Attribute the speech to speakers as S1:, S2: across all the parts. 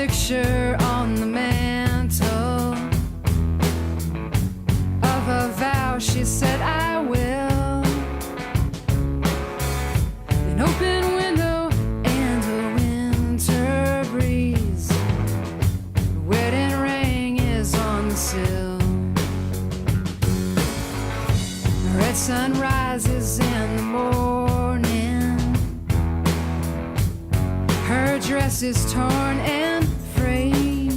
S1: picture on the mantle of a vow she said I will. An open window and a winter breeze. The wedding ring is on the sill. The red sun rises in the morning. Her dress is torn and frayed.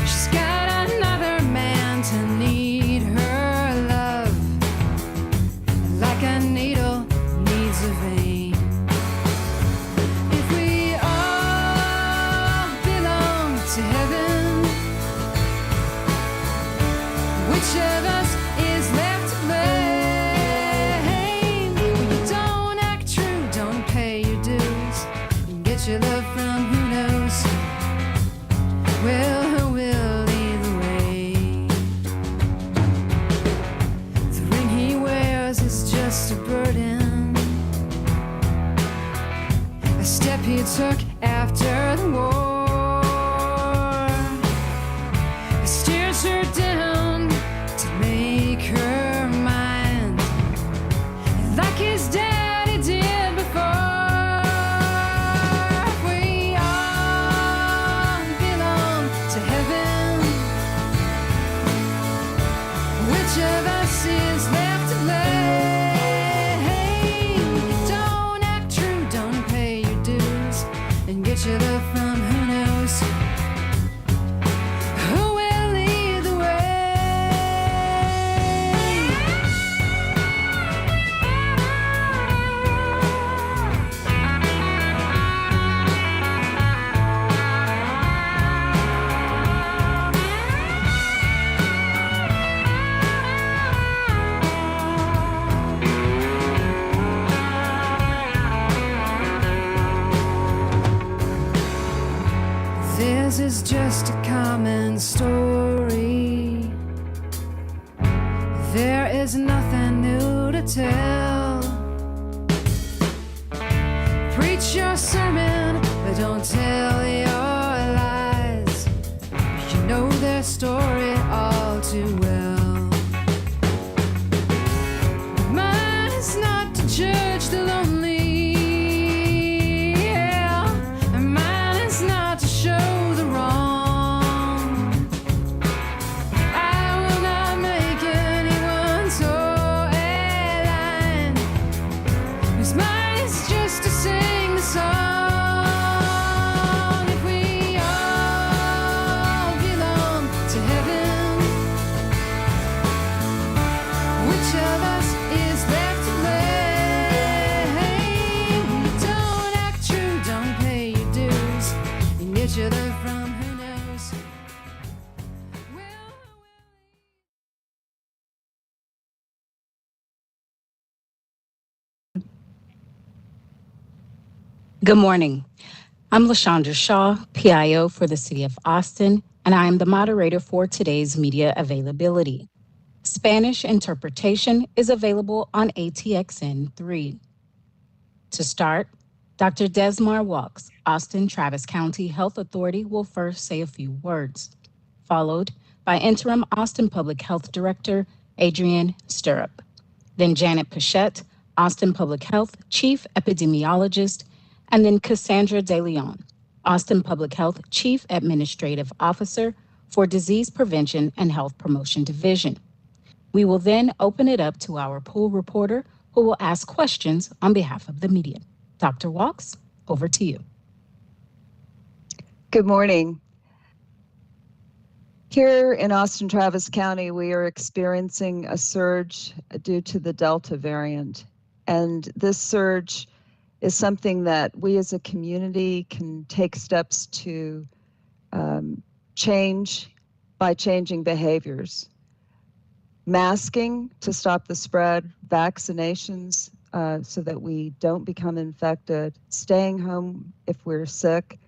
S1: She's got another man to need her love, like a needle needs a vein. If we all belong to heaven, which of us is left to blame? When you don't act true, don't pay your dues, and get your love from who knows. Well, who will either way? The ring he wears is just a burden, a step he took after the war. He steers her down to make her mine, like his daddy did before. We all belong to heaven. Which of us is left to blame? You don't act true, don't pay your dues, and get your love from who knows. Who will lead the way? This is just a common story. There is nothing new to tell. Preach your sermon, but don't tell your lies. You know their story all too well. Mine is not to judge the lonely. Yeah. And mine is not to show the wrong. I will not make anyone toe a line, 'cause mine is just to sing the song. If we all belong to heaven, which of us is left to blame? You don't act true, don't pay your dues, and get your love from who knows. Well,
S2: Good morning. I'm LaShondra Shaw, PIO for the City of Austin, and I am the moderator for today's media availability. Spanish interpretation is available on ATXN 3. To start, Dr. Desmar Walks, Austin Travis County Health Authority, will first say a few words, followed by Interim Austin Public Health Director Adrienne Stirrup. Then Janet Pichette, Austin Public Health Chief Epidemiologist, and then Cassandra De Leon, Austin Public Health Chief Administrative Officer for Disease Prevention and Health Promotion Division. We will then open it up to our pool reporter, who will ask questions on behalf of the media. Dr. Walks, over to you.
S3: Good morning. Here in Austin Travis County, we are experiencing a surge due to the Delta variant. And this surge is something that we as a community can take steps to change by changing behaviors. Masking to stop the spread, vaccinations so that we don't become infected, staying home if we're sick.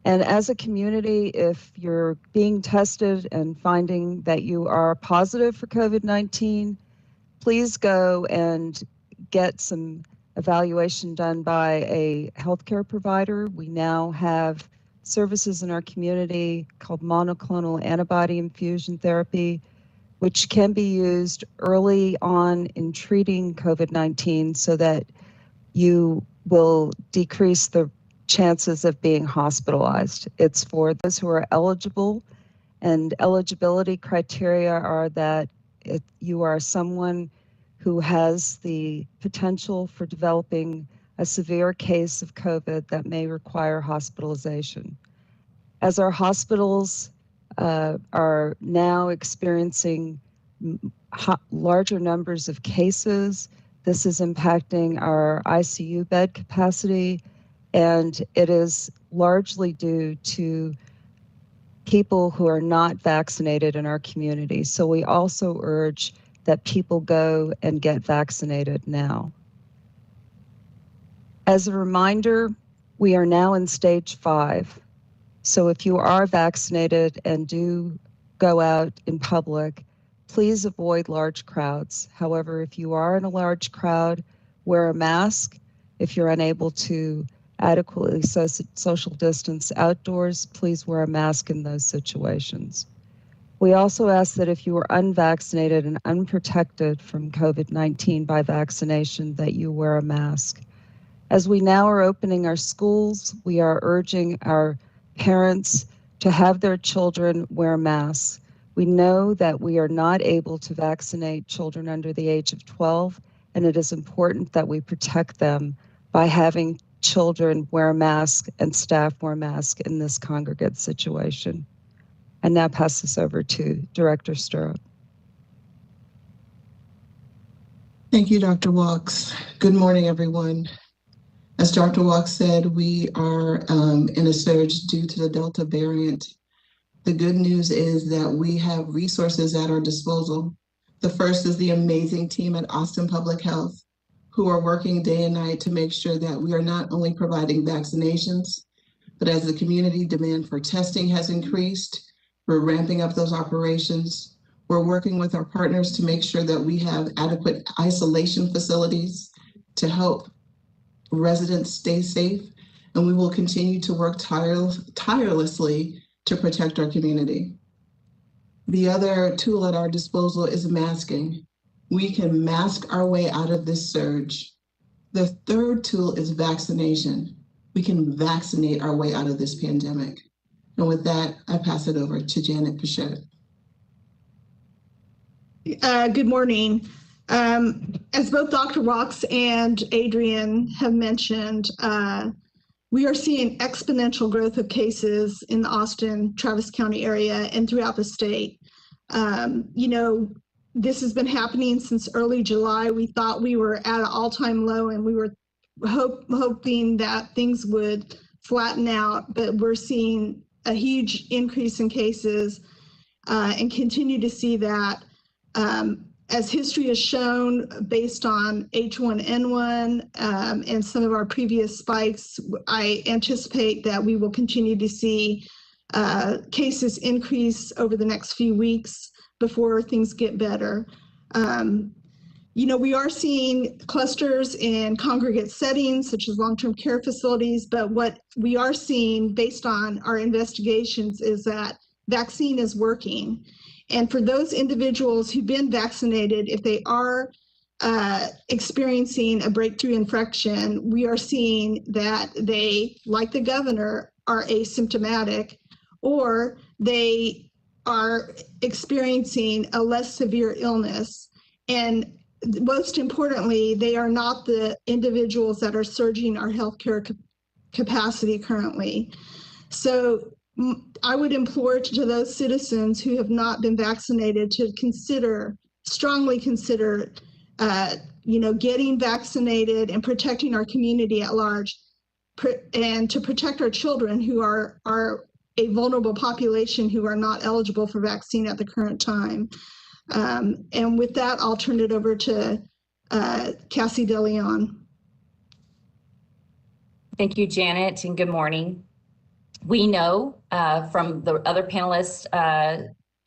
S3: And as a community, if you're being tested and finding that you are positive for COVID-19, please go and get some evaluation done by a healthcare provider. We now have services in our community called monoclonal antibody infusion therapy, which can be used early on in treating COVID-19 so that you will decrease the chances of being hospitalized. It's for those who are eligible, and eligibility criteria are that if you are someone who has the potential for developing a severe case of COVID that may require hospitalization. As our hospitals are now experiencing larger numbers of cases, this is impacting our ICU bed capacity, and it is largely due to people who are not vaccinated in our community. So we also urge that people go and get vaccinated now. As a reminder, we are now in stage 5. So if you are vaccinated and do go out in public, please avoid large crowds. However, if you are in a large crowd, wear a mask. If you're unable to adequately social distance outdoors, please wear a mask in those situations. We also ask that if you are unvaccinated and unprotected from COVID-19 by vaccination, that you wear a mask. As we now are opening our schools, we are urging our parents to have their children wear masks. We know that we are not able to vaccinate children under the age of 12, and it is important that we protect them by having children wear a mask and staff wear masks in this congregate situation. And now pass this over to Director Stirrup.
S4: Thank you, Dr. Walks. Good morning, everyone. As Dr. Walks said, we are in a surge due to the Delta variant. The good news is that we have resources at our disposal. The first is the amazing team at Austin Public Health, who are working day and night to make sure that we are not only providing vaccinations, but as the community demand for testing has increased, we're ramping up those operations. We're working with our partners to make sure that we have adequate isolation facilities to help residents stay safe, and we will continue to work tirelessly to protect our community. The other tool at our disposal is masking. We can mask our way out of this surge. The third tool is vaccination. We can vaccinate our way out of this pandemic. And with that, I pass it over to Janet Pichette.
S5: Good morning. As both Dr. Walks and Adrian have mentioned, we are seeing exponential growth of cases in the Austin, Travis County area and throughout the state. This has been happening since early July. We thought we were at an all-time low, and we were hoping that things would flatten out, but we're seeing a huge increase in cases and continue to see that. As history has shown, based on H1N1 and some of our previous spikes, I anticipate that we will continue to see cases increase over the next few weeks before things get better. We are seeing clusters in congregate settings, such as long-term care facilities, but what we are seeing based on our investigations is that vaccine is working. And for those individuals who've been vaccinated, if they are experiencing a breakthrough infection, we are seeing that they, like the governor, are asymptomatic, or they are experiencing a less severe illness. And most importantly, they are not the individuals that are surging our healthcare capacity currently. So I would implore to those citizens who have not been vaccinated to strongly consider, getting vaccinated and protecting our community at large, and to protect our children who are a vulnerable population who are not eligible for vaccine at the current time. And with that, I'll turn it over to Cassie DeLeon.
S6: Thank you, Janet, and good morning. We know from the other panelists'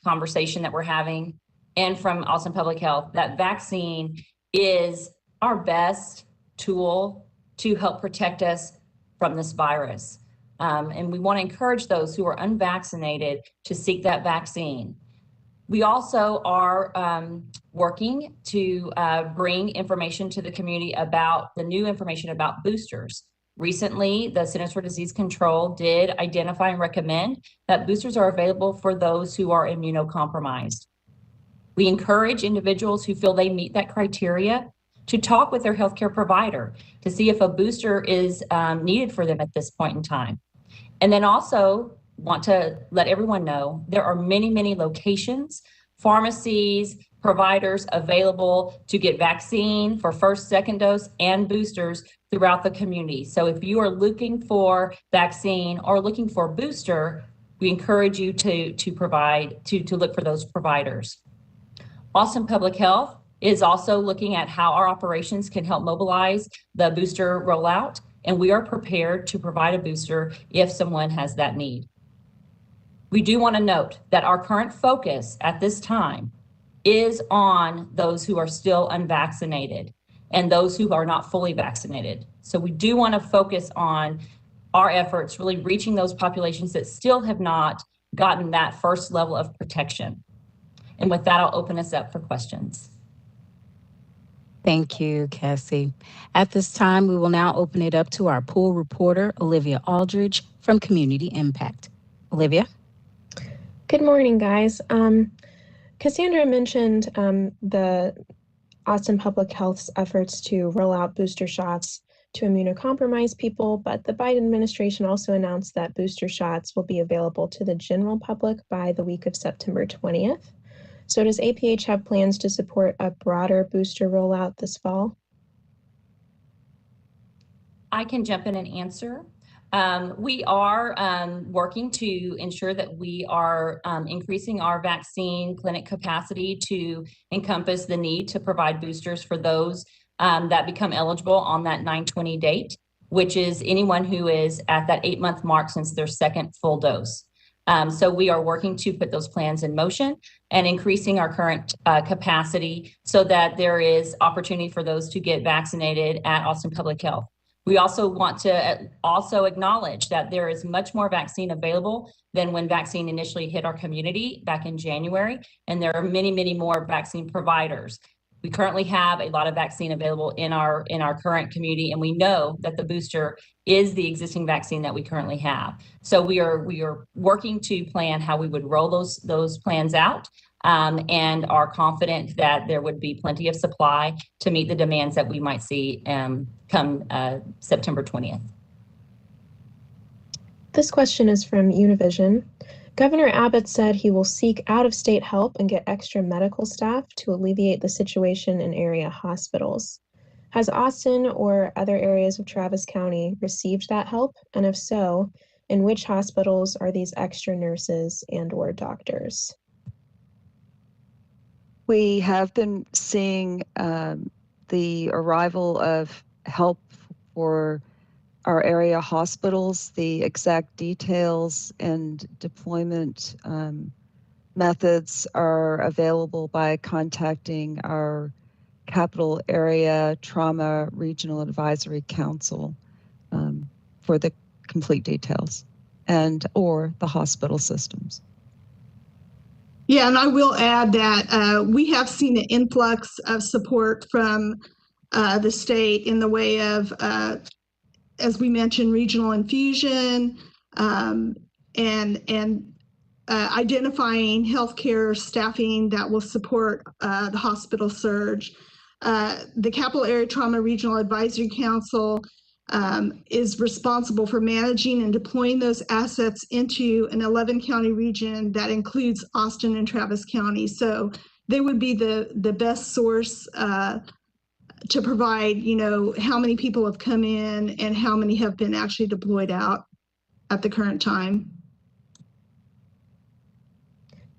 S6: conversation that we're having and from Austin Public Health that vaccine is our best tool to help protect us from this virus. And we want to encourage those who are unvaccinated to seek that vaccine. We also are working to bring information to the community about the new information about boosters. Recently, the Centers for Disease Control did identify and recommend that boosters are available for those who are immunocompromised. We encourage individuals who feel they meet that criteria to talk with their healthcare provider to see if a booster is needed for them at this point in time. And then also want to let everyone know there are many, many locations, pharmacies, providers available to get vaccine for first, second dose and boosters throughout the community. So if you are looking for vaccine or looking for booster, we encourage you to look for those providers. Austin Public Health is also looking at how our operations can help mobilize the booster rollout, and we are prepared to provide a booster if someone has that need. We do want to note that our current focus at this time is on those who are still unvaccinated and those who are not fully vaccinated. So we do want to focus on our efforts really reaching those populations that still have not gotten that first level of protection. And with that, I'll open us up for questions.
S2: Thank you, Cassie. At this time, we will now open it up to our pool reporter, Olivia Aldridge from Community Impact. Olivia?
S7: Good morning, guys. Cassandra mentioned the Austin Public Health's efforts to roll out booster shots to immunocompromised people, but the Biden administration also announced that booster shots will be available to the general public by the week of September 20th. So does APH have plans to support a broader booster rollout this fall?
S6: I can jump in and answer. We are working to ensure that we are increasing our vaccine clinic capacity to encompass the need to provide boosters for those that become eligible on that 9/20 date, which is anyone who is at that 8-month mark since their second full dose. So we are working to put those plans in motion and increasing our current capacity so that there is opportunity for those to get vaccinated at Austin Public Health. We also want to also acknowledge that there is much more vaccine available than when vaccine initially hit our community back in January, and there are many, many more vaccine providers. We currently have a lot of vaccine available in our current community, and we know that the booster is the existing vaccine that we currently have. So we are working to plan how we would roll those plans out, and are confident that there would be plenty of supply to meet the demands that we might see come September 20th.
S7: This question is from Univision. Governor Abbott said he will seek out-of-state help and get extra medical staff to alleviate the situation in area hospitals. Has Austin or other areas of Travis County received that help? And if so, in which hospitals are these extra nurses and/or doctors?
S3: We have been seeing the arrival of help for our area hospitals. The exact details and deployment methods are available by contacting our Capital Area Trauma Regional Advisory Council for the complete details, or the hospital systems.
S5: Yeah, and I will add that we have seen an influx of support from the state in the way of, as we mentioned, regional infusion and identifying healthcare staffing that will support the hospital surge. The Capital Area Trauma Regional Advisory Council is responsible for managing and deploying those assets into an 11-county region that includes Austin and Travis County. So they would be the best source to provide, how many people have come in and how many have been actually deployed out at the current time.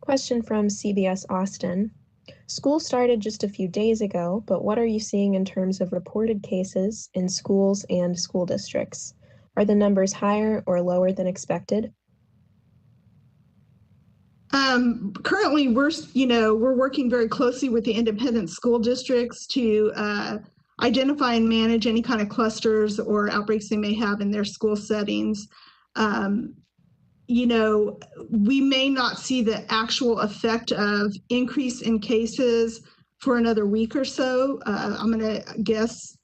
S7: Question from CBS Austin. School started just a few days ago, but what are you seeing in terms of reported cases in schools and school districts? Are the numbers higher or lower than expected?
S5: Currently, we're working very closely with the independent school districts to identify and manage any kind of clusters or outbreaks they may have in their school settings. We may not see the actual effect of increase in cases for another week or so. I'm going to guess,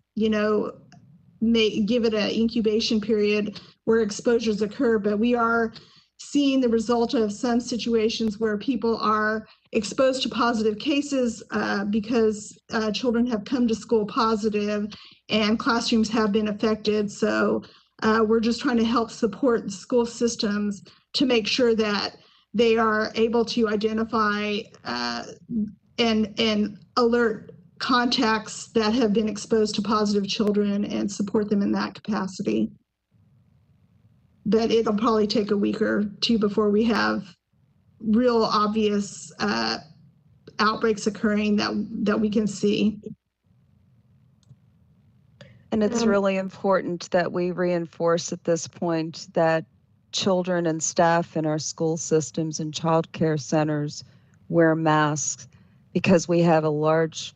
S5: may give it an incubation period where exposures occur, but we are seeing the result of some situations where people are exposed to positive cases because children have come to school positive and classrooms have been affected. So we're just trying to help support the school systems to make sure that they are able to identify and alert contacts that have been exposed to positive children and support them in that capacity. But it'll probably take a week or two before we have real obvious outbreaks occurring that we can see.
S3: And it's really important that we reinforce at this point that children and staff in our school systems and child care centers wear masks, because we have a large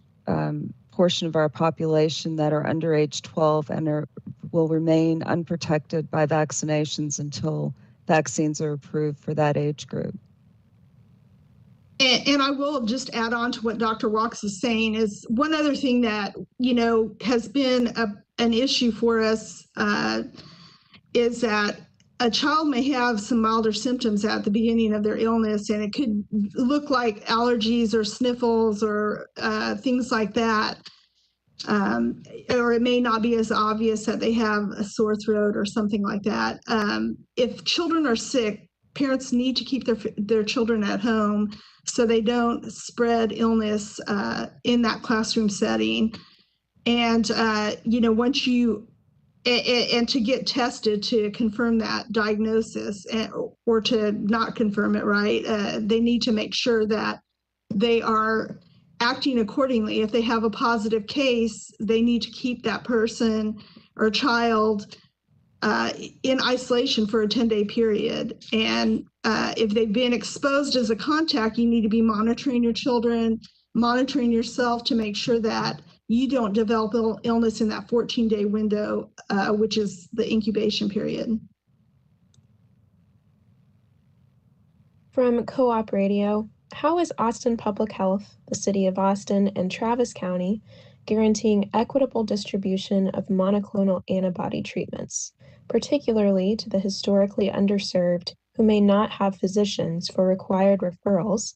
S3: portion of our population that are under age 12 and will remain unprotected by vaccinations until vaccines are approved for that age group.
S5: And I will just add on to what Dr. Walks is saying is one other thing that, has been an issue for us is that a child may have some milder symptoms at the beginning of their illness, and it could look like allergies or sniffles or things like that. Or it may not be as obvious that they have a sore throat or something like that. If children are sick, parents need to keep their children at home so they don't spread illness in that classroom setting. And, once you and to get tested to confirm that diagnosis or to not confirm it, right? They need to make sure that they are acting accordingly. If they have a positive case, they need to keep that person or child in isolation for a 10-day period. And if they've been exposed as a contact, you need to be monitoring your children, monitoring yourself to make sure that you don't develop illness in that 14-day window, which is the incubation period.
S7: From Co-op Radio, how is Austin Public Health, the City of Austin, and Travis County guaranteeing equitable distribution of monoclonal antibody treatments, particularly to the historically underserved who may not have physicians for required referrals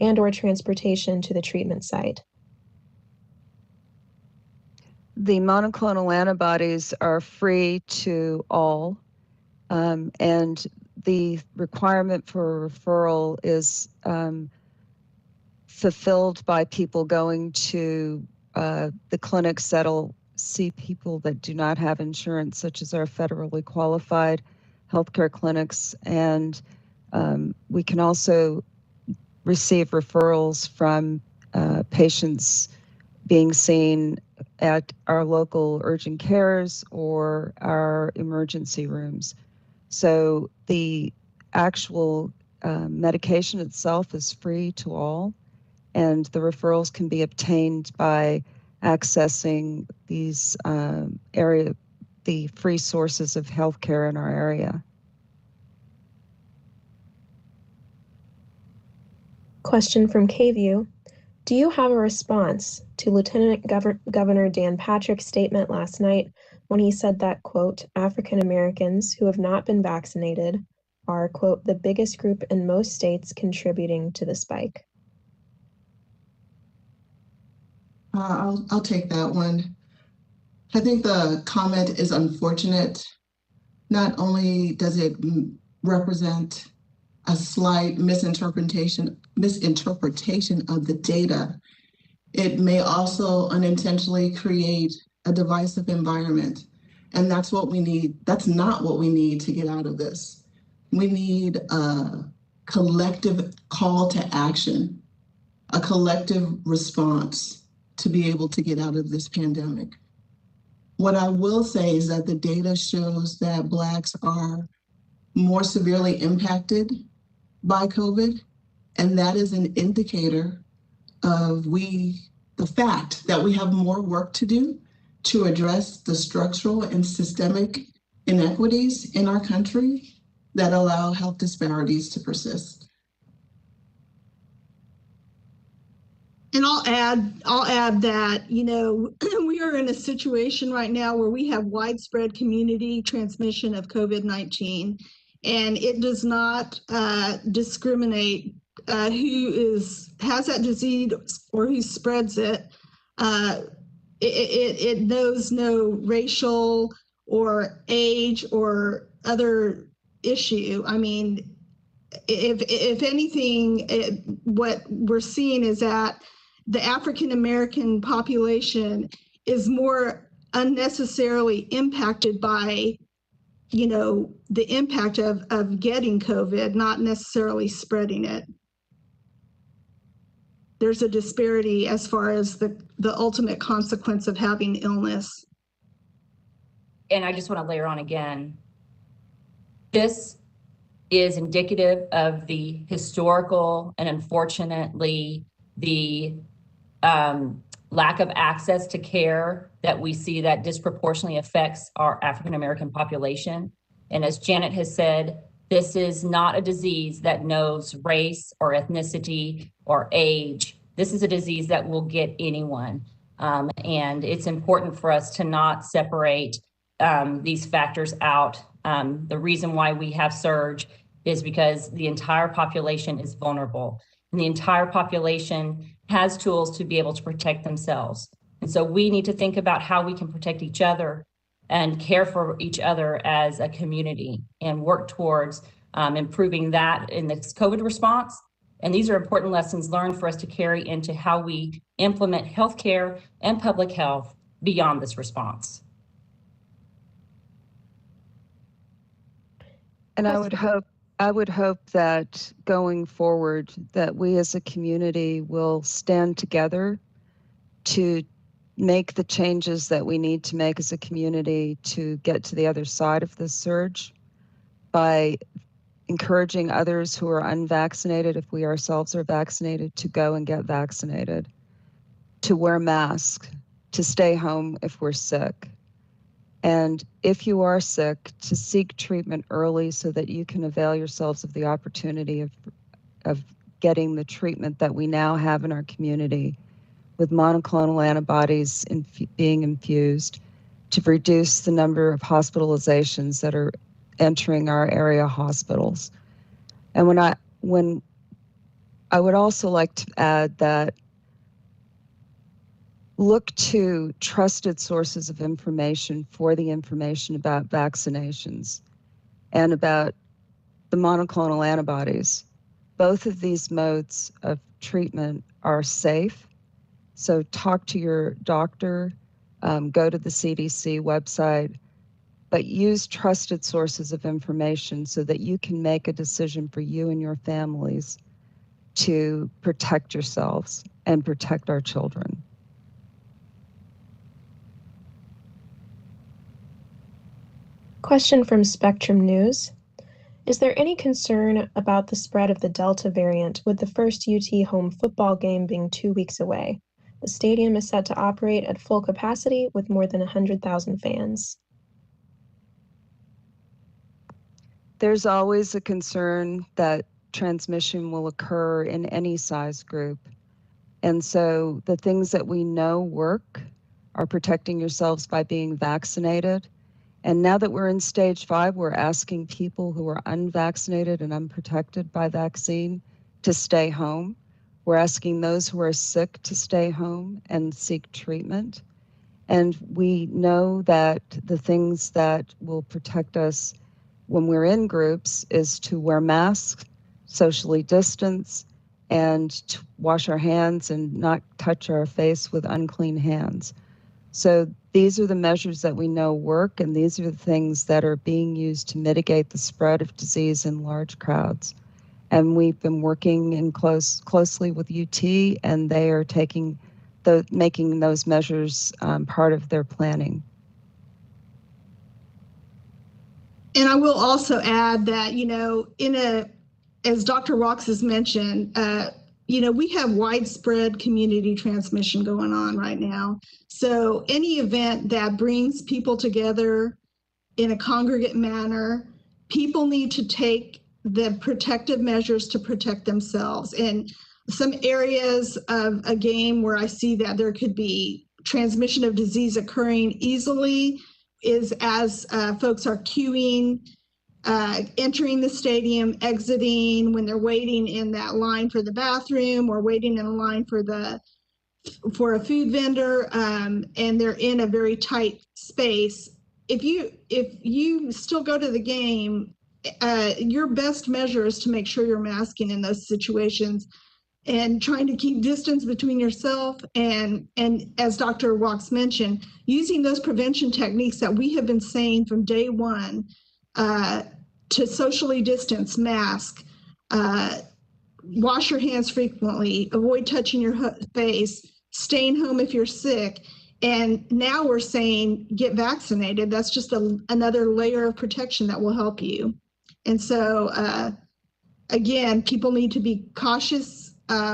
S7: and/or transportation to the treatment site?
S3: The monoclonal antibodies are free to all, and the requirement for referral is fulfilled by people going to the clinics that'll see people that do not have insurance, such as our federally qualified healthcare clinics. And we can also receive referrals from patients being seen at our local urgent cares or our emergency rooms. So the actual medication itself is free to all, and the referrals can be obtained by accessing these the free sources of healthcare in our area.
S7: Question from KVUE. Do you have a response to Lieutenant Governor Dan Patrick's statement last night when he said that, quote, African Americans who have not been vaccinated are, quote, the biggest group in most states contributing to the spike?
S4: I'll take that one. I think the comment is unfortunate. Not only does it represent a slight misinterpretation of the data, it may also unintentionally create a divisive environment. And that's what we need. That's not what we need to get out of this. We need a collective call to action, a collective response to be able to get out of this pandemic. What I will say is that the data shows that Blacks are more severely impacted by COVID, and that is an indicator of the fact that we have more work to do to address the structural and systemic inequities in our country that allow health disparities to persist.
S5: And I'll add that, you know, we are in a situation right now where we have widespread community transmission of COVID-19, and it does not discriminate who has that disease or who spreads it. It knows no racial or age or other issue. I mean, if anything, what we're seeing is that the African American population is more unnecessarily impacted by, you know, the impact of getting COVID, not necessarily spreading it. There's a disparity as far as the ultimate consequence of having illness.
S6: And I just want to layer on again, this is indicative of the historical and unfortunately the lack of access to care that we see that disproportionately affects our African American population. And as Janet has said, this is not a disease that knows race or ethnicity or age. This is a disease that will get anyone. And it's important for us to not separate these factors out. The reason why we have surge is because the entire population is vulnerable, and the entire population has tools to be able to protect themselves. And so we need to think about how we can protect each other and care for each other as a community and work towards improving that in this COVID response. And these are important lessons learned for us to carry into how we implement healthcare and public health beyond this response.
S3: And I would hope that going forward that we as a community will stand together to make the changes that we need to make as a community to get to the other side of this surge by encouraging others who are unvaccinated, if we ourselves are vaccinated, to go and get vaccinated, to wear masks, to stay home if we're sick. And if you are sick, to seek treatment early so that you can avail yourselves of the opportunity of getting the treatment that we now have in our community with monoclonal antibodies being infused to reduce the number of hospitalizations that are entering our area hospitals. And when I would also like to add that look to trusted sources of information for the information about vaccinations and about the monoclonal antibodies. Both of these modes of treatment are safe. So talk to your doctor, go to the CDC website, but use trusted sources of information so that you can make a decision for you and your families to protect yourselves and protect our children.
S7: Question from Spectrum News. Is there any concern about the spread of the Delta variant with the first UT home football game being 2 weeks away? The stadium is set to operate at full capacity with more than 100,000 fans.
S3: There's always a concern that transmission will occur in any size group. And so the things that we know work are protecting yourselves by being vaccinated. And now that we're in stage 5, we're asking people who are unvaccinated and unprotected by vaccine to stay home. We're asking those who are sick to stay home and seek treatment. And we know that the things that will protect us when we're in groups is to wear masks, socially distance, and to wash our hands and not touch our face with unclean hands. So these are the measures that we know work, and these are the things that are being used to mitigate the spread of disease in large crowds. And we've been working closely with UT, and they are making those measures part of their planning.
S5: And I will also add that, you know, as Dr. Rox has mentioned, we have widespread community transmission going on right now. So any event that brings people together in a congregate manner, people need to take the protective measures to protect themselves. And some areas of a game where I see that there could be transmission of disease occurring easily is as folks are queuing, entering the stadium, exiting, when they're waiting in that line for the bathroom or waiting in a line for a food vendor, and they're in a very tight space. If you still go to the game, your best measure is to make sure you're masking in those situations and trying to keep distance between yourself and as Dr. Walks mentioned, using those prevention techniques that we have been saying from day one, to socially distance, mask, wash your hands frequently, avoid touching your face, staying home if you're sick. And now we're saying get vaccinated. That's just another layer of protection that will help you. And so, again, people need to be cautious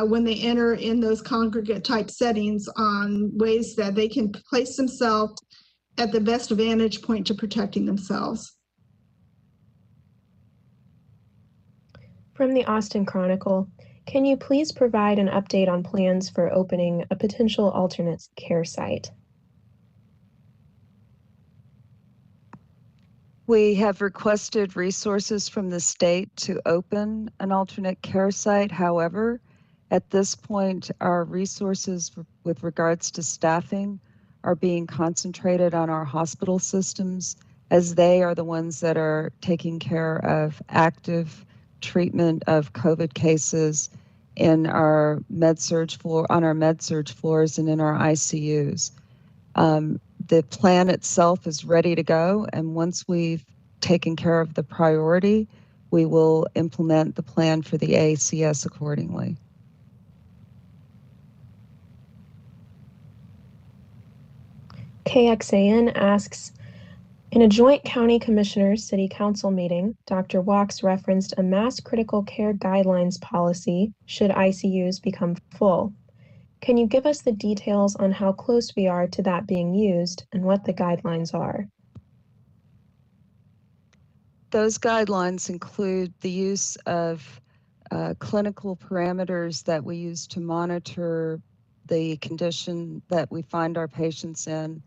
S5: when they enter in those congregate type settings on ways that they can place themselves at the best vantage point to protecting themselves.
S7: From the Austin Chronicle, can you please provide an update on plans for opening a potential alternate care site?
S3: We have requested resources from the state to open an alternate care site. However, at this point, our resources with regards to staffing are being concentrated on our hospital systems, as they are the ones that are taking care of active treatment of COVID cases in our med-surg floor, on our med-surg floors and in our ICUs. The plan itself is ready to go, and once we've taken care of the priority, we will implement the plan for the ACS accordingly.
S7: KXAN asks, in a joint county commissioners city council meeting, Dr. Walks referenced a mass critical care guidelines policy should ICUs become full. Can you give us the details on how close we are to that being used and what the guidelines are?
S3: Those guidelines include the use of clinical parameters that we use to monitor the condition that we find our patients in,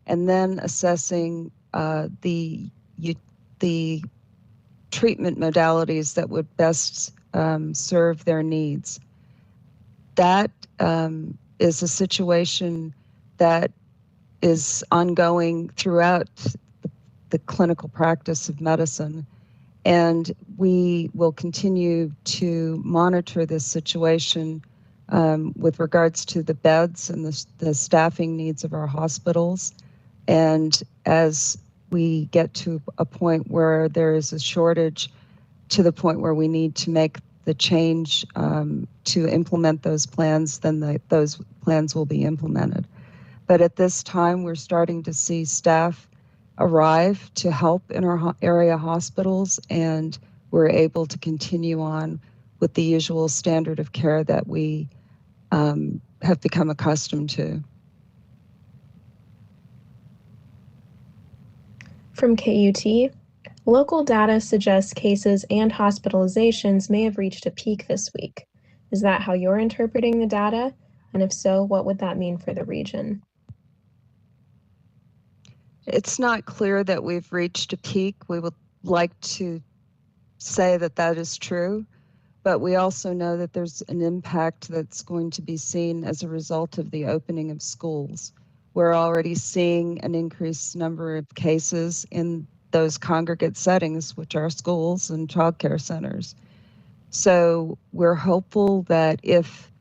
S3: and then assessing the treatment modalities that would best serve their needs. That is a situation that is ongoing throughout the clinical practice of medicine, and we will continue to monitor this situation with regards to the beds and the staffing needs of our hospitals. And as we get to a point where there is a shortage, to the point where we need to make the change to implement those plans, then those plans will be implemented. But at this time, we're starting to see staff arrive to help in our area hospitals, and we're able to continue on with the usual standard of care that we have become accustomed to.
S7: From KUT, local data suggests cases and hospitalizations may have reached a peak this week. Is that how you're interpreting the data? And if so, what would that mean for the region?
S3: It's not clear that we've reached a peak. We would like to say that that is true, but we also know that there's an impact that's going to be seen as a result of the opening of schools. We're already seeing an increased number of cases in those congregate settings, which are schools and child care centers. So we're hopeful that if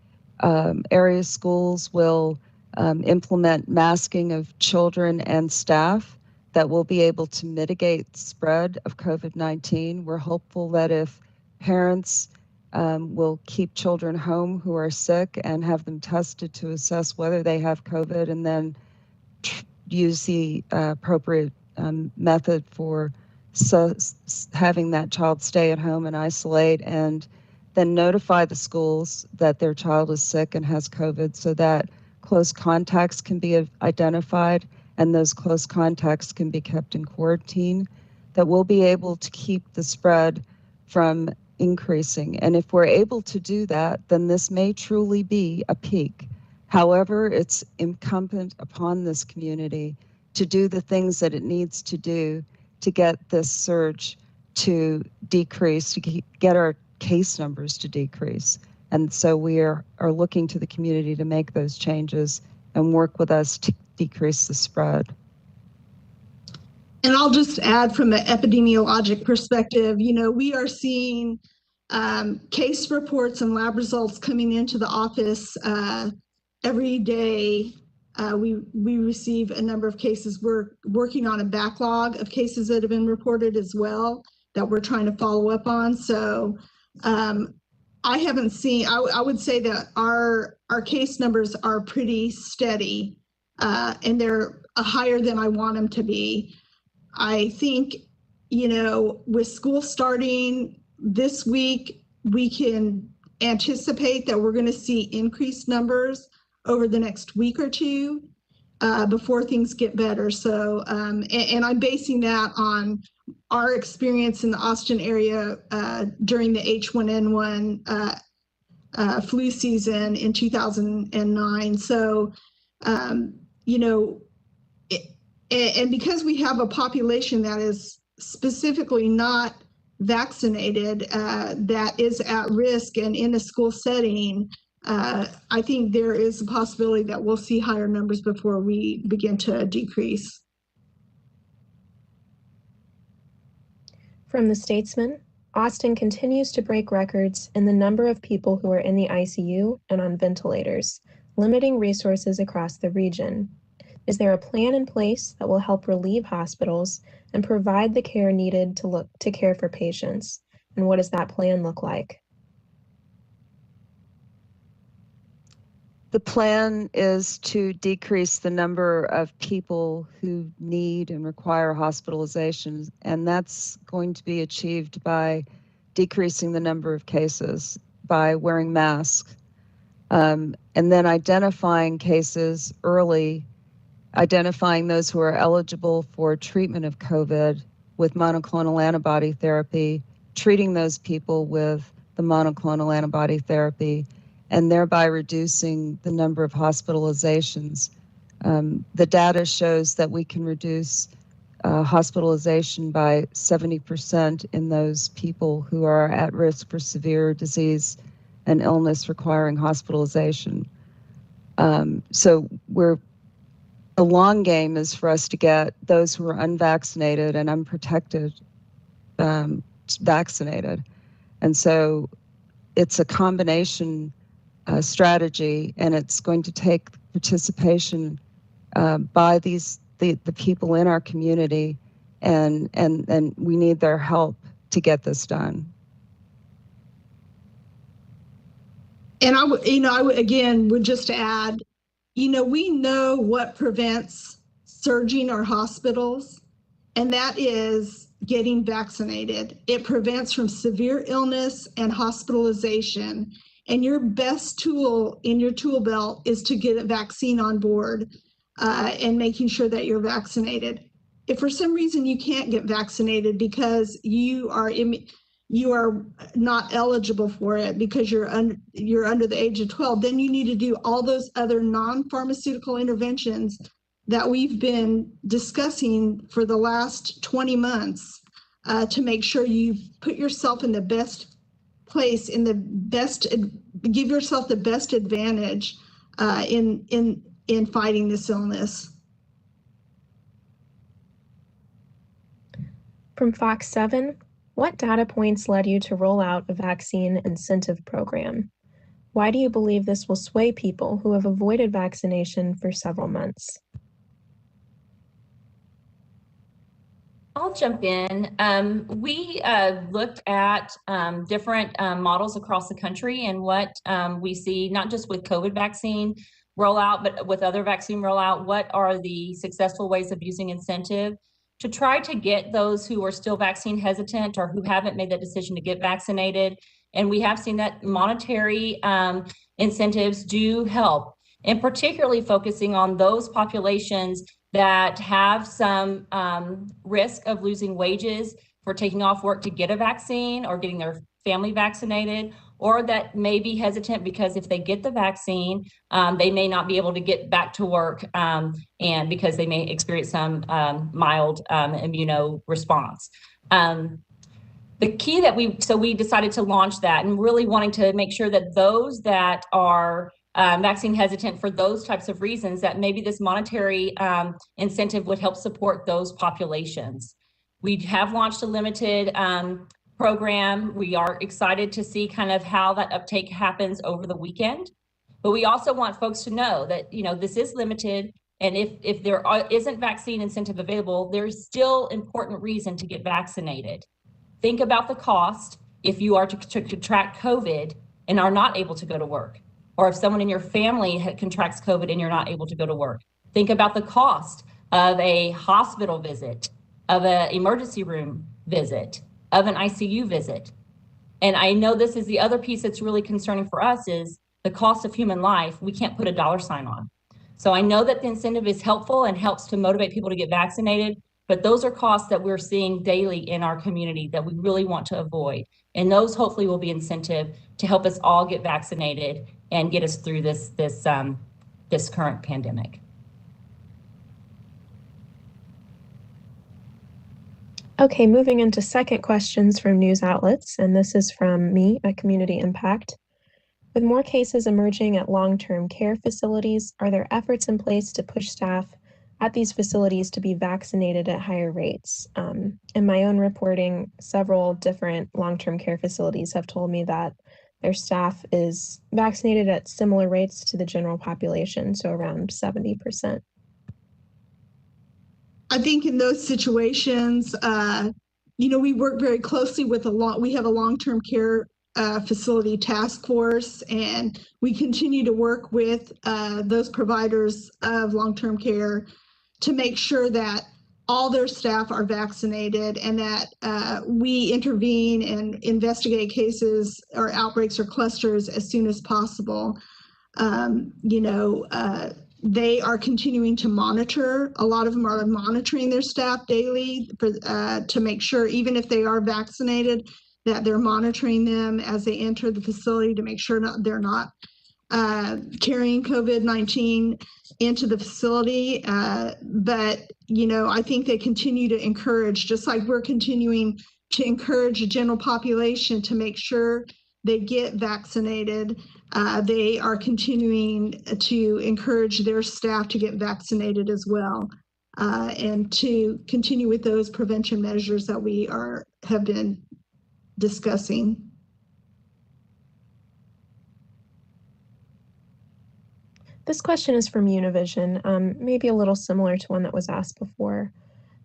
S3: area schools will implement masking of children and staff, that we'll be able to mitigate the spread of COVID-19. We're hopeful that if parents will keep children home who are sick and have them tested to assess whether they have COVID, and then use the appropriate method for having that child stay at home and isolate, and then notify the schools that their child is sick and has COVID so that close contacts can be identified and those close contacts can be kept in quarantine, that we'll be able to keep the spread from increasing. And if we're able to do that, then this may truly be a peak. However, it's incumbent upon this community to do the things that it needs to do to get this surge to decrease, to get our case numbers to decrease. And so we are looking to the community to make those changes and work with us to decrease the spread.
S5: And I'll just add from an epidemiologic perspective, we are seeing case reports and lab results coming into the office every day. We receive a number of cases. We're working on a backlog of cases that have been reported as well that we're trying to follow up on. So I haven't seen, I would say that our case numbers are pretty steady and they're higher than I want them to be. I think, with school starting this week, we can anticipate that we're going to see increased numbers over the next week or two before things get better. So, and I'm basing that on our experience in the Austin area during the H1N1 flu season in 2009. So, and because we have a population that is specifically not vaccinated, that is at risk and in a school setting, I think there is a possibility that we'll see higher numbers before we begin to decrease.
S7: From the Statesman, Austin continues to break records in the number of people who are in the ICU and on ventilators, limiting resources across the region. Is there a plan in place that will help relieve hospitals and provide the care needed to care for patients? And what does that plan look like?
S3: The plan is to decrease the number of people who need and require hospitalizations, and that's going to be achieved by decreasing the number of cases, by wearing masks, and then identifying cases early, identifying those who are eligible for treatment of COVID with monoclonal antibody therapy, treating those people with the monoclonal antibody therapy, and thereby reducing the number of hospitalizations. The data shows that we can reduce hospitalization by 70% in those people who are at risk for severe disease and illness requiring hospitalization. So the long game is for us to get those who are unvaccinated and unprotected vaccinated. And so it's a combination strategy, and it's going to take participation by the people in our community, and we need their help to get this done.
S5: And I would again would just add, we know what prevents surging our hospitals, and that is getting vaccinated. It prevents from severe illness and hospitalization. And your best tool in your tool belt is to get a vaccine on board and making sure that you're vaccinated. If for some reason you can't get vaccinated because you are not eligible for it because you're under the age of 12, then you need to do all those other non-pharmaceutical interventions that we've been discussing for the last 20 months to make sure you put yourself in the best place, give yourself the best advantage in fighting this illness.
S7: From Fox 7, what data points led you to roll out a vaccine incentive program? Why do you believe this will sway people who have avoided vaccination for several months?
S6: I'll jump in. We looked at different models across the country and what we see, not just with COVID vaccine rollout, but with other vaccine rollout, what are the successful ways of using incentive to try to get those who are still vaccine hesitant or who haven't made that decision to get vaccinated And we have seen that monetary incentives do help, and particularly focusing on those populations that have some risk of losing wages for taking off work to get a vaccine or getting their family vaccinated, or that may be hesitant because if they get the vaccine, they may not be able to get back to work, and because they may experience some mild immuno response. The key that we decided to launch that, and really wanting to make sure that those that are vaccine hesitant for those types of reasons, that maybe this monetary incentive would help support those populations. We have launched a limited program. We are excited to see kind of how that uptake happens over the weekend. But we also want folks to know that, this is limited. And if there isn't vaccine incentive available, there's still important reason to get vaccinated. Think about the cost if you are to contract COVID and are not able to go to work, or if someone in your family contracts COVID and you're not able to go to work. Think about the cost of a hospital visit, of an emergency room visit, of an ICU visit. And I know this is the other piece that's really concerning for us is the cost of human life. We can't put a dollar sign on. So I know that the incentive is helpful and helps to motivate people to get vaccinated, but those are costs that we're seeing daily in our community that we really want to avoid. And those hopefully will be incentive to help us all get vaccinated and get us through this current pandemic.
S7: Okay, moving into second questions from news outlets, and this is from me at Community Impact. With more cases emerging at long-term care facilities, are there efforts in place to push staff at these facilities to be vaccinated at higher rates? In my own reporting, several different long-term care facilities have told me that their staff is vaccinated at similar rates to the general population, so around 70%.
S5: I think in those situations, we work very closely with we have a long-term care facility task force, and we continue to work with those providers of long-term care to make sure that all their staff are vaccinated and that we intervene and investigate cases or outbreaks or clusters as soon as possible. They are continuing to monitor. A lot of them are monitoring their staff daily to make sure, even if they are vaccinated, that they're monitoring them as they enter the facility to make sure they're not carrying COVID-19 into the facility. But, I think they continue to encourage, just like we're continuing to encourage the general population to make sure they get vaccinated. They are continuing to encourage their staff to get vaccinated as well, and to continue with those prevention measures that we have been discussing.
S7: This question is from Univision, maybe a little similar to one that was asked before.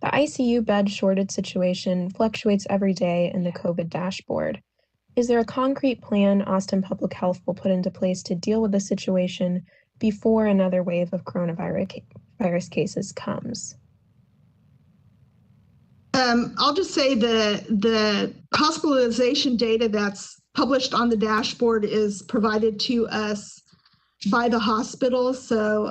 S7: The ICU bed shortage situation fluctuates every day in the COVID dashboard. Is there a concrete plan Austin Public Health will put into place to deal with the situation before another wave of coronavirus cases comes?
S5: I'll just say the hospitalization data that's published on the dashboard is provided to us by the hospital. So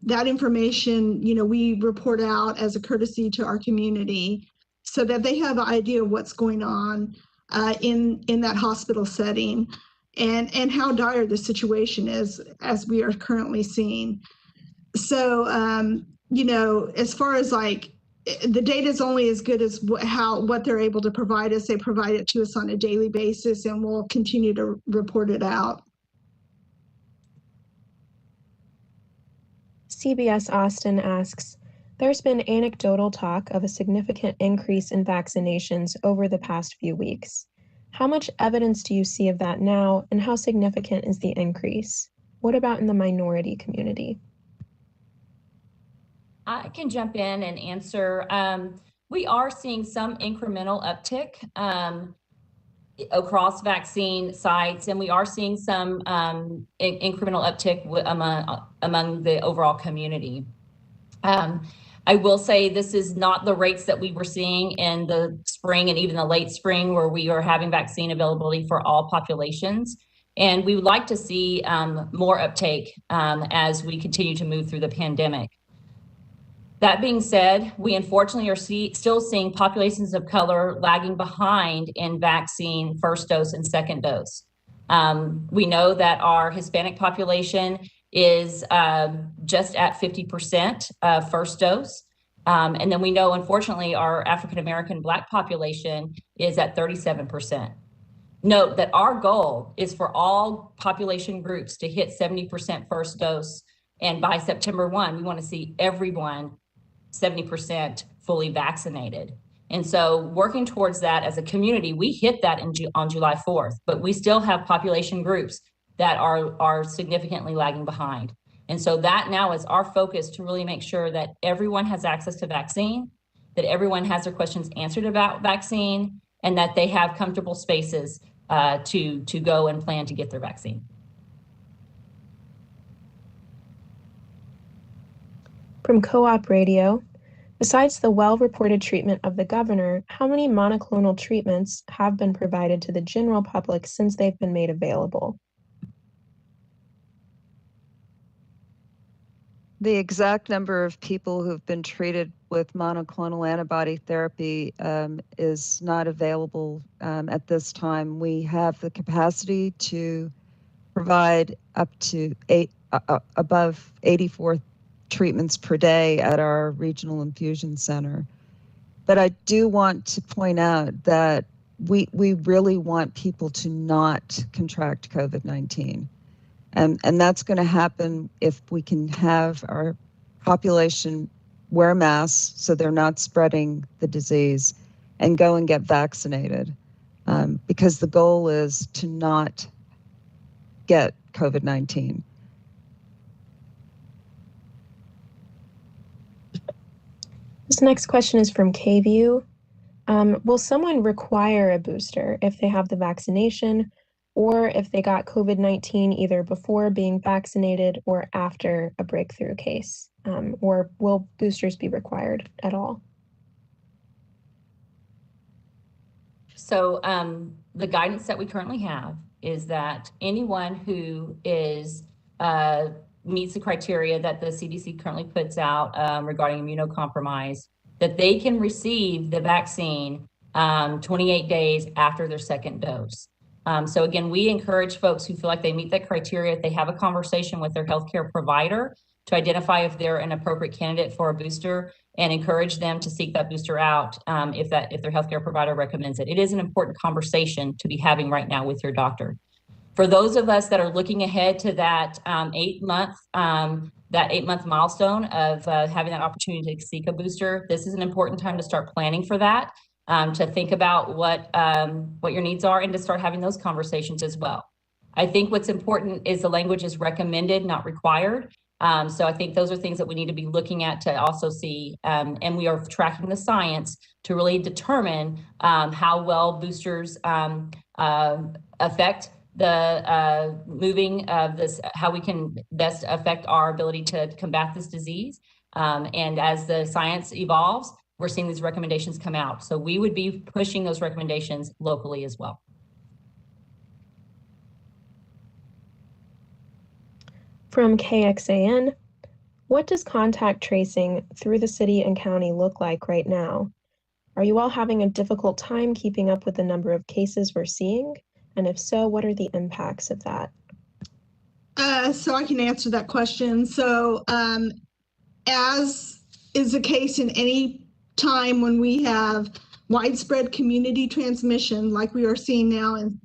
S5: that information, we report out as a courtesy to our community so that they have an idea of what's going on in that hospital setting and how dire the situation is as we are currently seeing. So, as far as the data is only as good as what they're able to provide us. They provide it to us on a daily basis, and we'll continue to report it out.
S7: CBS Austin asks, there's been anecdotal talk of a significant increase in vaccinations over the past few weeks. How much evidence do you see of that now, and how significant is the increase? What about in the minority community?
S6: I can jump in and answer. We are seeing some incremental uptick across vaccine sites, and we are seeing some incremental uptick among the overall community. I will say this is not the rates that we were seeing in the spring and even the late spring, where we are having vaccine availability for all populations. And we would like to see more uptake as we continue to move through the pandemic. That being said, we unfortunately are still seeing populations of color lagging behind in vaccine first dose and second dose. We know that our Hispanic population is just at 50% first dose. And then we know, unfortunately, our African American Black population is at 37%. Note that our goal is for all population groups to hit 70% first dose. And by September 1, we want to see everyone 70% fully vaccinated. And so working towards that as a community, we hit that on July 4th, but we still have population groups that are significantly lagging behind. And so that now is our focus, to really make sure that everyone has access to vaccine, that everyone has their questions answered about vaccine, and that they have comfortable spaces to go and plan to get their vaccine.
S7: From Co-op Radio, besides the well-reported treatment of the governor, how many monoclonal treatments have been provided to the general public since they've been made available?
S3: The exact number of people who've been treated with monoclonal antibody therapy is not available at this time. We have the capacity to provide up to above 84 treatments per day at our regional infusion center. But I do want to point out that we really want people to not contract COVID-19. And that's going to happen if we can have our population wear masks so they're not spreading the disease, and go and get vaccinated, because the goal is to not get COVID-19.
S7: This next question is from KVUE. Will someone require a booster if they have the vaccination, or if they got COVID-19 either before being vaccinated or after a breakthrough case? Or will boosters be required at all?
S6: So the guidance that we currently have is that anyone who is meets the criteria that the CDC currently puts out regarding immunocompromise, that they can receive the vaccine 28 days after their second dose. So again, we encourage folks who feel like they meet that criteria, if they have a conversation with their healthcare provider to identify if they're an appropriate candidate for a booster, and encourage them to seek that booster out if their healthcare provider recommends it. It is an important conversation to be having right now with your doctor. For those of us that are looking ahead to that 8-month milestone of having that opportunity to seek a booster, this is an important time to start planning for that. To think about what your needs are, and to start having those conversations as well. I think what's important is the language is recommended, not required. So I think those are things that we need to be looking at to also see, and we are tracking the science to really determine how well boosters affect the moving of this, how we can best affect our ability to combat this disease. And as the science evolves, we're seeing these recommendations come out. So we would be pushing those recommendations locally as well.
S7: From KXAN, what does contact tracing through the city and county look like right now? Are you all having a difficult time keeping up with the number of cases we're seeing? And if so, what are the impacts of that?
S5: So I can answer that question. So as is the case in any time when we have widespread community transmission like we are seeing now, and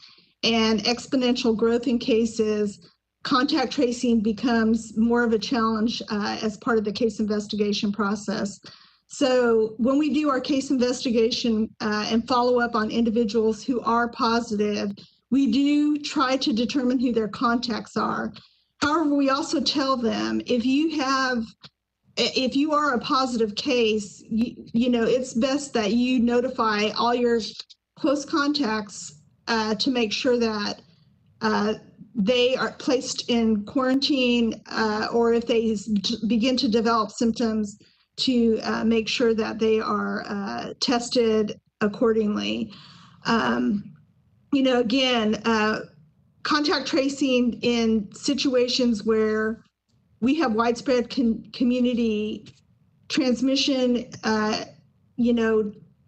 S5: exponential growth in cases, contact tracing becomes more of a challenge as part of the case investigation process. So when we do our case investigation and follow up on individuals who are positive, we do try to determine who their contacts are. However, we also tell them, if you are a positive case, you know, it's best that you notify all your close contacts to make sure that they are placed in quarantine, or if they begin to develop symptoms, to make sure that they are tested accordingly. Again, contact tracing in situations where we have widespread community transmission,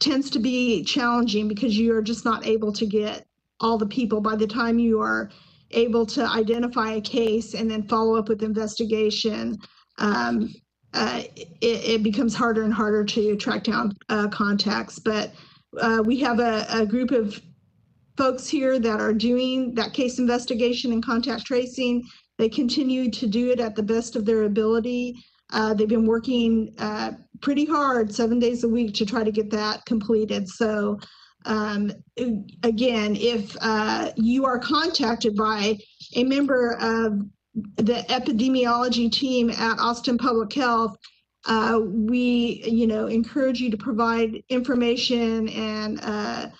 S5: tends to be challenging because you are just not able to get all the people. By the time you are able to identify a case and then follow up with investigation, it becomes harder and harder to track down contacts. But we have a group of folks here that are doing that case investigation and contact tracing. They continue to do it at the best of their ability. They've been working pretty hard 7 days a week to try to get that completed. So again, if you are contacted by a member of the epidemiology team at Austin Public Health, we encourage you to provide information and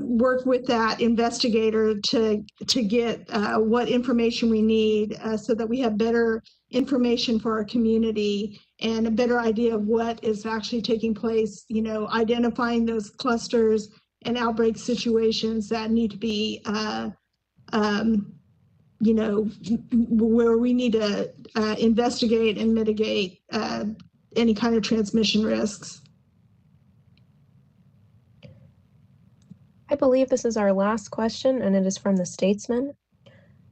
S5: work with that investigator to get what information we need so that we have better information for our community and a better idea of what is actually taking place, identifying those clusters and outbreak situations that need to be, where we need to investigate and mitigate any kind of transmission risks.
S7: I believe this is our last question, and it is from the Statesman.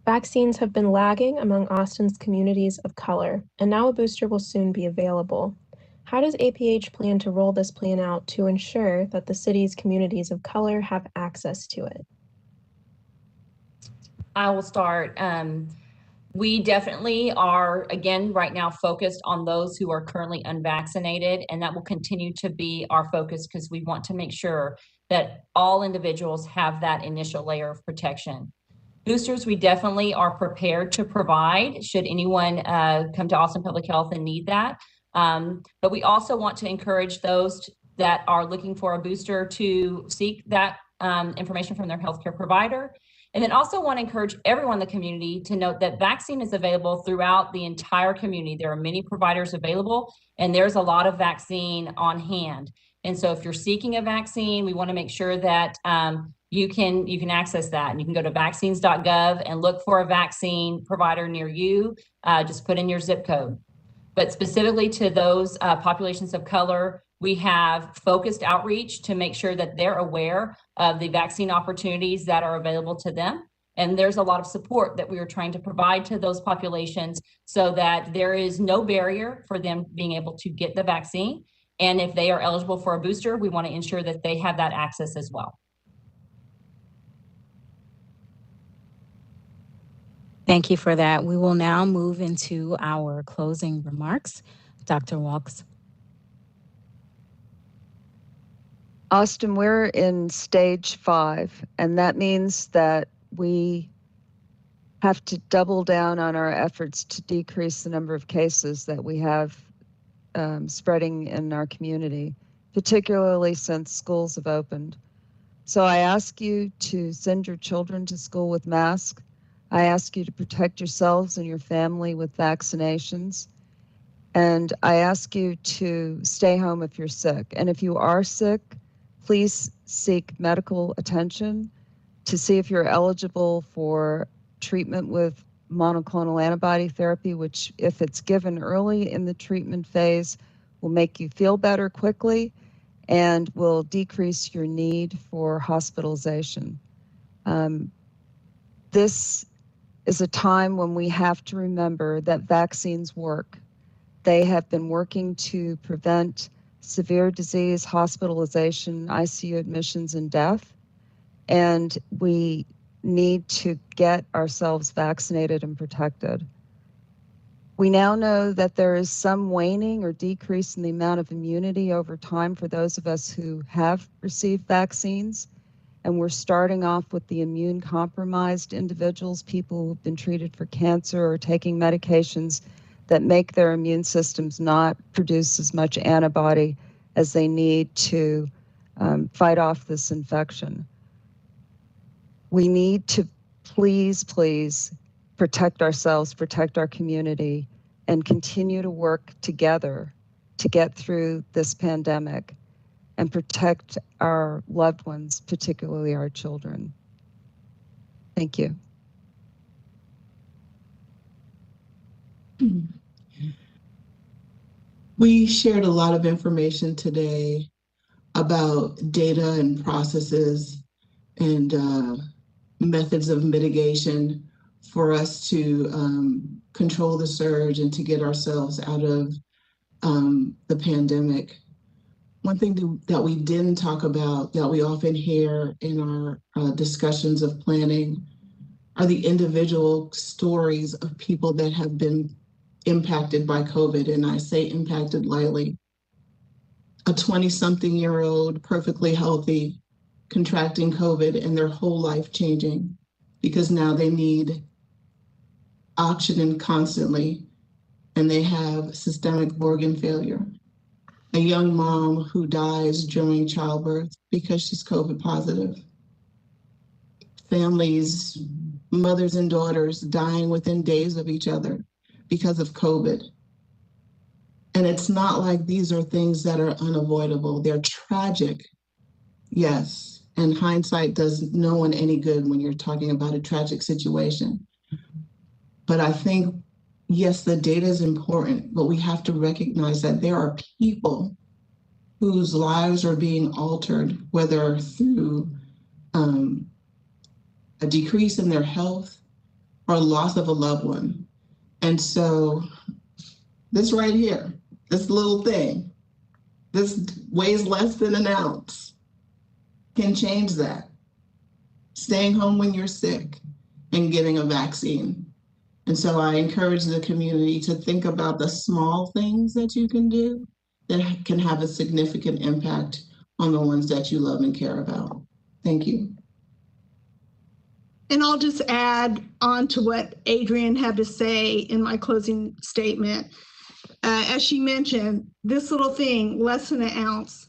S7: Vaccines have been lagging among Austin's communities of color, and now a booster will soon be available. How does APH plan to roll this plan out to ensure that the city's communities of color have access to it?
S6: I will start. We definitely are, again, right now focused on those who are currently unvaccinated, and that will continue to be our focus because we want to make sure that all individuals have that initial layer of protection. Boosters, we definitely are prepared to provide should anyone come to Austin Public Health and need that. But we also want to encourage those that are looking for a booster to seek that information from their healthcare provider. And then also want to encourage everyone in the community to note that vaccine is available throughout the entire community. There are many providers available, and there's a lot of vaccine on hand. And so if you're seeking a vaccine, we want to make sure that you can access that. And you can go to vaccines.gov and look for a vaccine provider near you. Just put in your zip code. But specifically to those populations of color, we have focused outreach to make sure that they're aware of the vaccine opportunities that are available to them. And there's a lot of support that we are trying to provide to those populations so that there is no barrier for them being able to get the vaccine. And if they are eligible for a booster, we want to ensure that they have that access as well.
S2: Thank you for that. We will now move into our closing remarks. Dr. Walks.
S3: Austin, we're in stage 5, and that means that we have to double down on our efforts to decrease the number of cases that we have spreading in our community, particularly since schools have opened. So I ask you to send your children to school with masks. I ask you to protect yourselves and your family with vaccinations. And I ask you to stay home if you're sick. And if you are sick, please seek medical attention to see if you're eligible for treatment with monoclonal antibody therapy, which, if it's given early in the treatment phase, will make you feel better quickly and will decrease your need for hospitalization. This is a time when we have to remember that vaccines work. They have been working to prevent severe disease, hospitalization, ICU admissions, and death. And we need to get ourselves vaccinated and protected. We now know that there is some waning or decrease in the amount of immunity over time for those of us who have received vaccines. And we're starting off with the immune compromised individuals, people who've been treated for cancer or taking medications that make their immune systems not produce as much antibody as they need to fight off this infection. We need to please protect ourselves, protect our community, and continue to work together to get through this pandemic and protect our loved ones, particularly our children. Thank you.
S4: We shared a lot of information today about data and processes and methods of mitigation for us to control the surge and to get ourselves out of the pandemic. One thing that we didn't talk about that we often hear in our discussions of planning are the individual stories of people that have been impacted by COVID, and I say impacted lightly. A 20-something-year-old, perfectly healthy, contracting COVID and their whole life changing because now they need oxygen constantly and they have systemic organ failure. A young mom who dies during childbirth because she's COVID positive. Families, mothers and daughters dying within days of each other because of COVID. And it's not like these are things that are unavoidable. They're tragic, yes. And hindsight does no one any good when you're talking about a tragic situation. But I think, yes, the data is important, but we have to recognize that there are people whose lives are being altered, whether through a decrease in their health or loss of a loved one. And so this right here, this little thing, this weighs less than an ounce, can change that. Staying home when you're sick and getting a vaccine. And so I encourage the community to think about the small things that you can do that can have a significant impact on the ones that you love and care about. Thank you.
S5: And I'll just add on to what Adrienne had to say in my closing statement. As she mentioned, this little thing, less than an ounce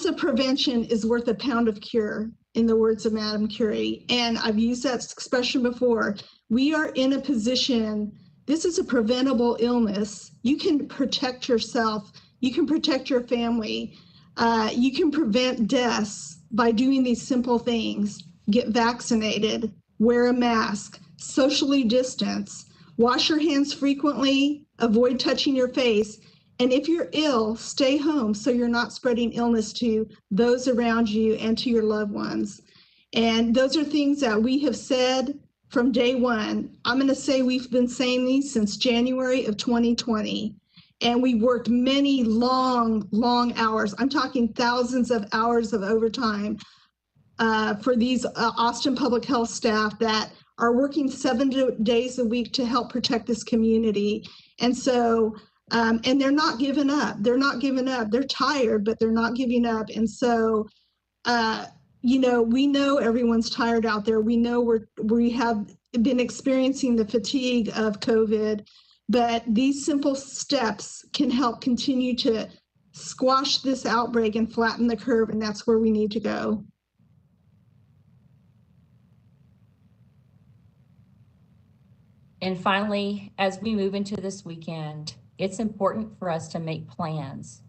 S5: of prevention is worth a pound of cure, in the words of Madame Curie. And I've used that expression before. We are in a position, this is a preventable illness. You can protect yourself. You can protect your family. You can prevent deaths by doing these simple things. Get vaccinated, wear a mask, socially distance, wash your hands frequently, avoid touching your face. And if you're ill, stay home so you're not spreading illness to those around you and to your loved ones. And those are things that we have said from day one. I'm going to say we've been saying these since January of 2020. And we worked many long hours. I'm talking thousands of hours of overtime for these Austin Public Health staff that are working 7 days a week to help protect this community. And so, and they're not giving up. They're not giving up. They're tired, but they're not giving up. And so, you know, we know everyone's tired out there. We know we have been experiencing the fatigue of COVID, but these simple steps can help continue to squash this outbreak and flatten the curve. And that's where we need to go.
S6: And finally, as we move into this weekend, it's important for us to make plans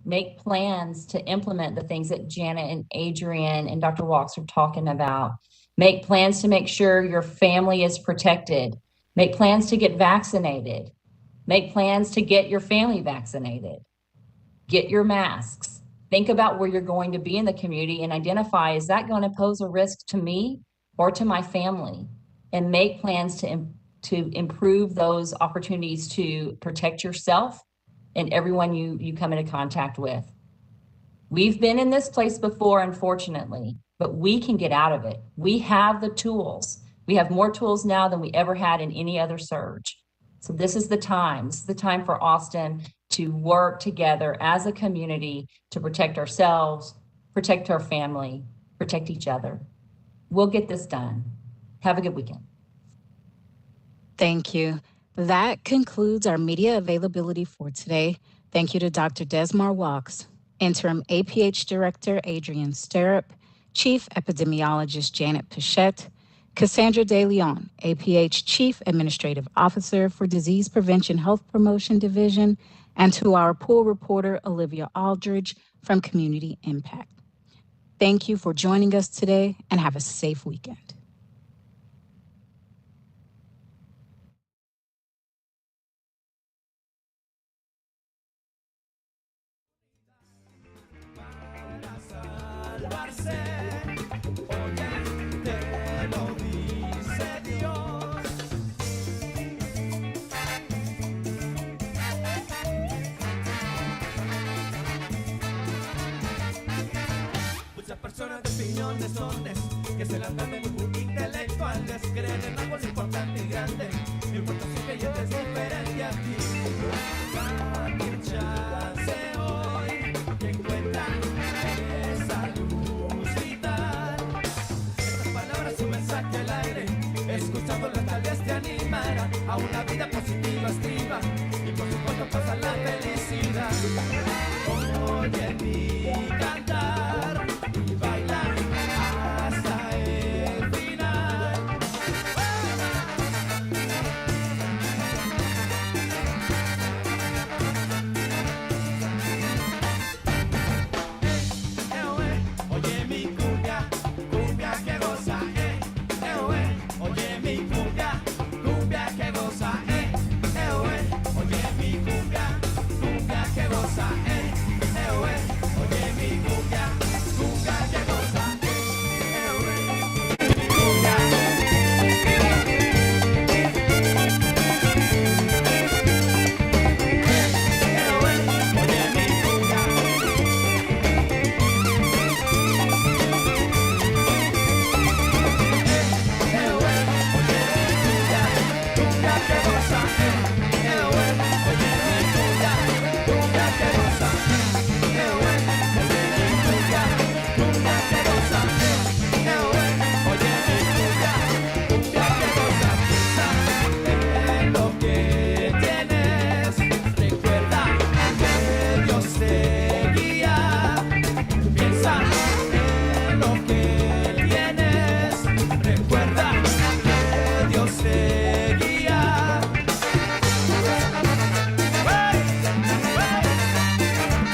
S6: to implement the things that Janet and Adrienne and Dr. Walks are talking about. Make plans to make sure your family is protected. Make plans to get vaccinated. Make plans to get your family vaccinated. Get your masks. Think about where you're going to be in the community and identify, is that going to pose a risk to me or to my family? And make plans to improve those opportunities to protect yourself and everyone you come into contact with. We've been in this place before, unfortunately, but we can get out of it. We have the tools. We have more tools now than we ever had in any other surge. So this is the time. This is the time for Austin to work together as a community to protect ourselves, protect our family, protect each other. We'll get this done. Have a good weekend.
S2: Thank you. That concludes our media availability for today. Thank you to Dr. Desmar Walks, Interim APH Director Adrienne Stirrup, Chief Epidemiologist Janet Pichette, Cassandra De Leon, APH Chief Administrative Officer for Disease Prevention Health Promotion Division, and to our pool reporter, Olivia Aldridge from Community Impact. Thank you for joining us today and have a safe weekend.
S8: Muchas personas de opiniones sones que se las dan de muy intelectuales, creen en algo importante y grande, no importa si creyente es diferente a ti. Cualquier chance hoy que encuentra esa luz vital. Estas palabras, un mensaje al aire, escuchándolas tal vez te animarán a una vida positiva.